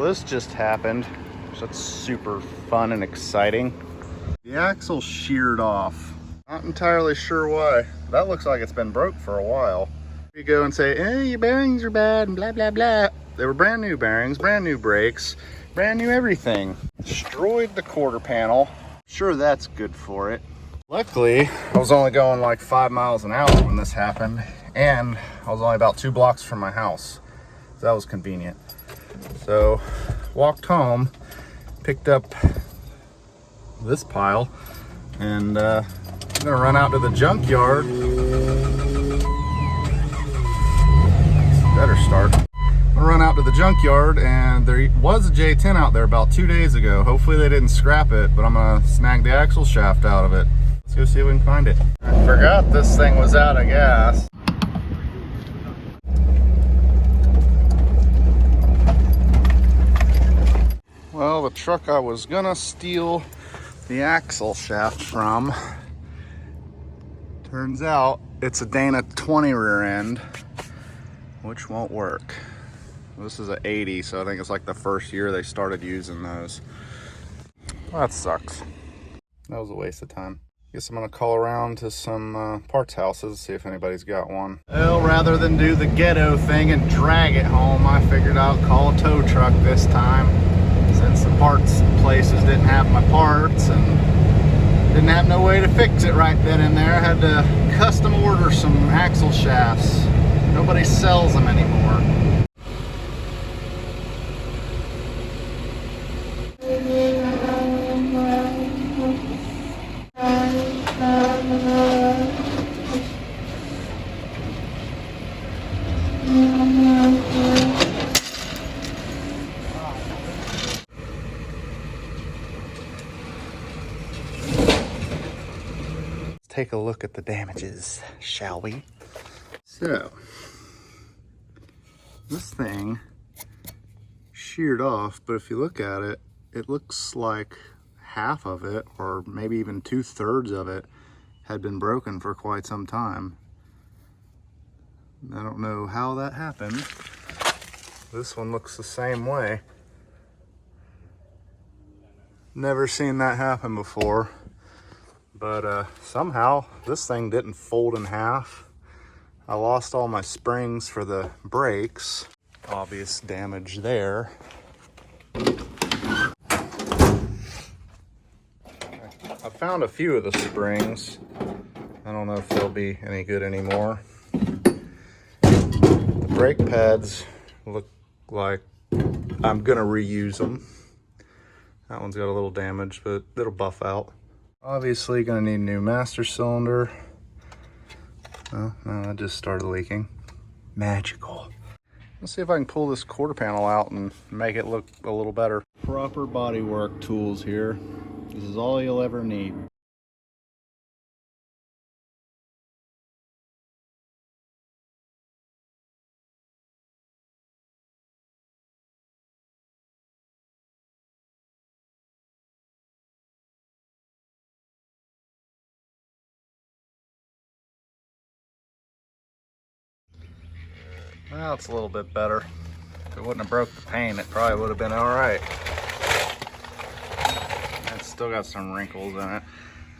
this just happened, so that's super fun and exciting. The axle sheared off. Not entirely sure why. That looks like it's been broke for a while. You go and say, your bearings are bad and blah, blah, blah. They were brand new bearings, brand new brakes, brand new everything. Destroyed the quarter panel. Sure, that's good for it. Luckily, I was only going like 5 miles an hour when this happened, and I was only about 2 blocks from my house. So that was convenient. So, walked home, picked up this pile, and I'm gonna run out to the junkyard. Better start. I'm gonna run out to the junkyard, and there was a J10 out there about 2 days ago. Hopefully they didn't scrap it, but I'm gonna snag the axle shaft out of it. Let's go see if we can find it. I forgot this thing was out of gas. Well, the truck I was gonna steal the axle shaft from, turns out it's a Dana 20 rear end, which won't work. This is an 80, so I think it's like the first year they started using those. Well, that sucks. That was a waste of time. Guess I'm gonna call around to some parts houses, see if anybody's got one. Well, rather than do the ghetto thing and drag it home, I figured I'll call a tow truck this time. Since the parts places didn't have my parts and didn't have no way to fix it right then and there, I had to custom order some axle shafts. Nobody sells them anymore. Take a look at the damages, shall we? So, this thing sheared off, but if you look at it, it looks like half of it, or maybe even 2/3 of it, had been broken for quite some time. I don't know how that happened. This one looks the same way. Never seen that happen before. But somehow this thing didn't fold in half. I lost all my springs for the brakes. Obvious damage there. I found a few of the springs. I don't know if they'll be any good anymore. The brake pads look like I'm gonna reuse them. That one's got a little damage, but it'll buff out. Obviously gonna need a new master cylinder. Oh, no, it just started leaking. Magical. Let's see if I can pull this quarter panel out and make it look a little better. Proper bodywork tools here. This is all you'll ever need. Well, it's a little bit better. If it wouldn't have broke the paint, it probably would have been all right. It's still got some wrinkles in it.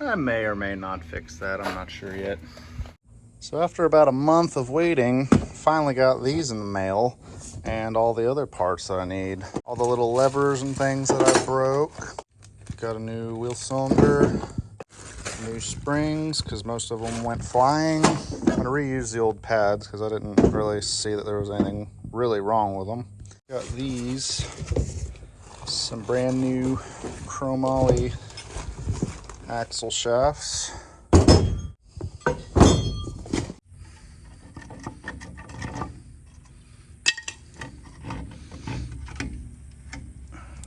I may or may not fix that, I'm not sure yet. So after about a month of waiting, finally got these in the mail and all the other parts that I need. All the little levers and things that I broke. Got a new wheel cylinder, new springs because most of them went flying. I'm gonna reuse the old pads because I didn't really see that there was anything really wrong with them. Got these, some brand new chromoly axle shafts.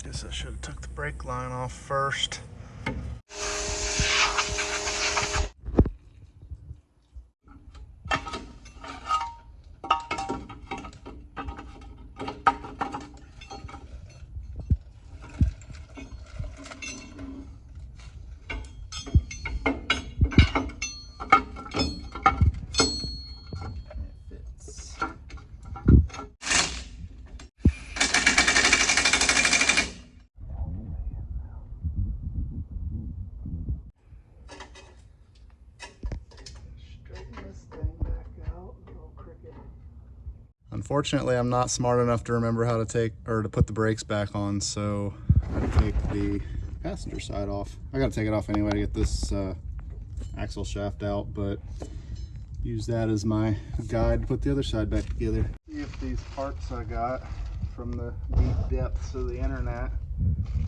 Guess I should have took the brake line off first. Unfortunately, I'm not smart enough to remember how to to put the brakes back on, so I take the passenger side off. I gotta take it off anyway to get this axle shaft out, but use that as my guide to put the other side back together. See if these parts I got from the deep depths of the internet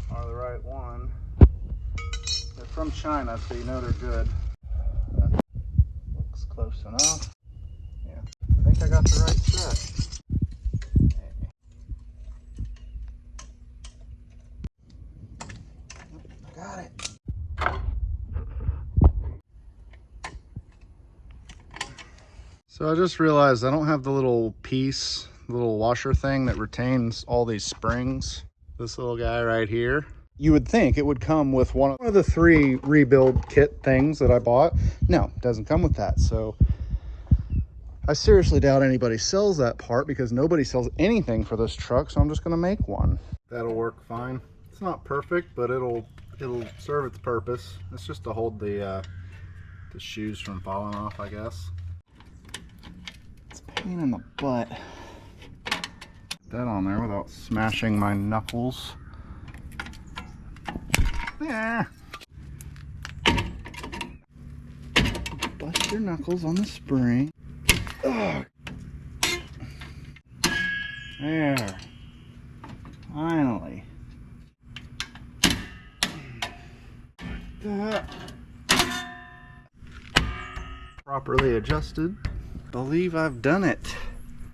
are the right one. They're from China, so you know they're good. That looks close enough. Yeah, I think I got the right set. Got it. So I just realized I don't have the little piece, the little washer thing that retains all these springs. This little guy right here. You would think it would come with one of the 3 rebuild kit things that I bought. No, it doesn't come with that. So I seriously doubt anybody sells that part because nobody sells anything for this truck. So I'm just gonna make one. That'll work fine. It's not perfect, but it'll serve its purpose. It's just to hold the shoes from falling off, I guess. It's a pain in the butt. Put that on there without smashing my knuckles. Yeah. Bust your knuckles on the spring. Ugh. There. Finally. Properly adjusted. Believe I've done it.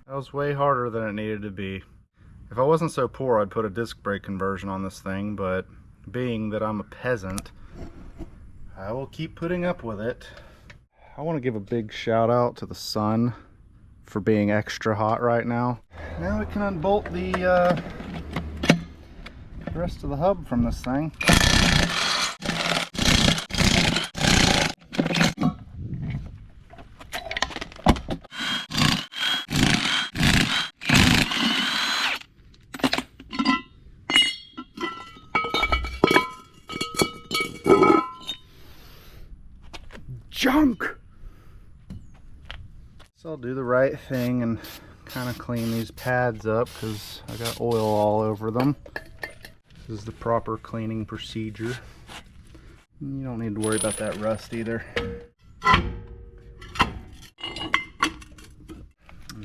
That was way harder than it needed to be. If I wasn't so poor, I'd put a disc brake conversion on this thing, but being that I'm a peasant, I will keep putting up with it. I want to give a big shout out to the sun for being extra hot right now. Now we can unbolt the rest of the hub from this thing. Junk! So I'll do the right thing and kind of clean these pads up because I got oil all over them. This is the proper cleaning procedure. You don't need to worry about that rust either. And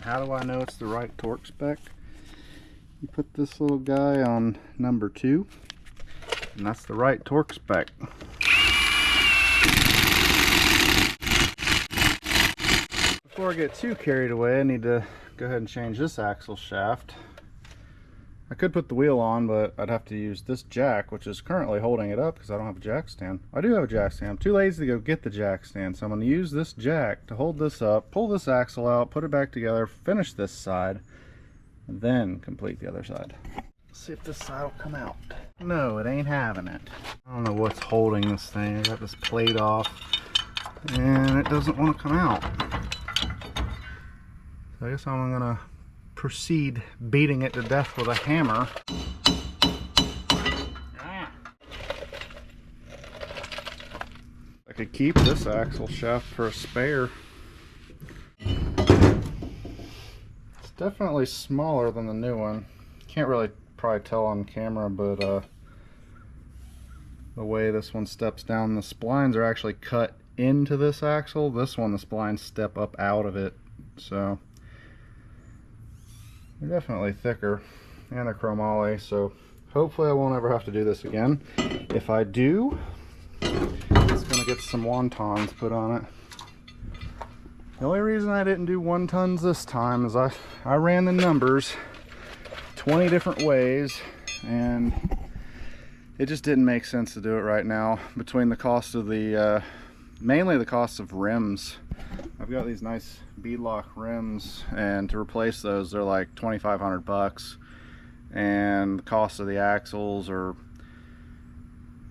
how do I know it's the right torque spec? You put this little guy on number 2, and that's the right torque spec. Before I get too carried away, I need to go ahead and change this axle shaft. I could put the wheel on, but I'd have to use this jack, which is currently holding it up because I don't have a jack stand. I do have a jack stand. I'm too lazy to go get the jack stand, so I'm going to use this jack to hold this up, pull this axle out, put it back together, finish this side, and then complete the other side. Let's see if this side will come out. No, it ain't having it. I don't know what's holding this thing. I got this plate off, and it doesn't want to come out. So I guess I'm gonna proceed beating it to death with a hammer. I could keep this axle shaft for a spare. It's definitely smaller than the new one. Can't really probably tell on camera, but the way this one steps down, the splines are actually cut into this axle. This one, the splines step up out of it, so they're definitely thicker, and a chromoly, so hopefully I won't ever have to do this again. If I do, it's gonna get some wontons put on it. The only reason I didn't do wontons this time is I ran the numbers 20 different ways, and it just didn't make sense to do it right now between the cost of the mainly the cost of rims. I've got these nice beadlock rims, and to replace those they're like 2,500 bucks, and the cost of the axles are,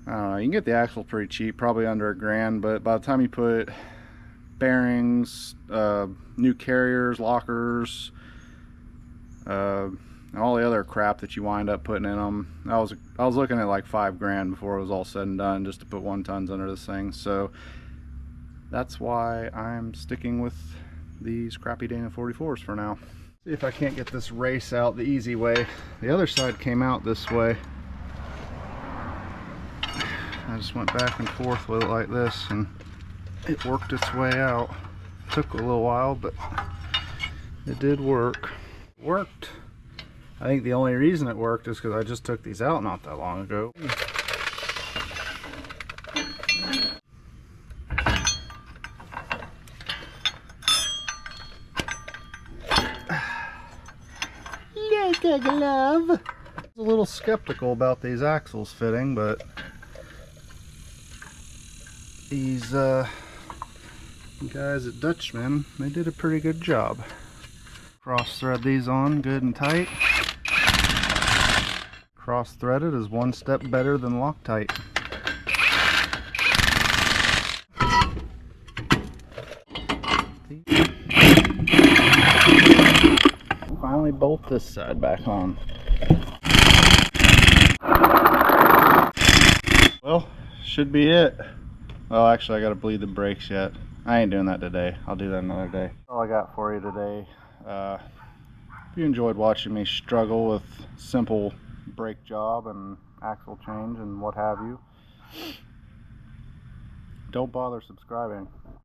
I don't know, you can get the axle pretty cheap, probably under $1,000, but by the time you put bearings, new carriers, lockers, and all the other crap that you wind up putting in them, I was looking at like $5,000 before it was all said and done just to put 1 tons under this thing. So that's why I'm sticking with these crappy Dana 44s for now. See if I can't get this race out the easy way. The other side came out this way. I just went back and forth with it like this and it worked its way out. Took a little while, but it did work. It worked. I think the only reason it worked is because I just took these out not that long ago. Like a glove. I was a little skeptical about these axles fitting, but these guys at Dutchman, they did a pretty good job. Cross thread these on good and tight. Cross threaded is one step better than Loctite. Finally bolt this side back on. Well, should be it. Well, actually I gotta bleed the brakes yet. I ain't doing that today. I'll do that another day. That's all I got for you today. If you enjoyed watching me struggle with simple brake job and axle change and what have you, don't bother subscribing.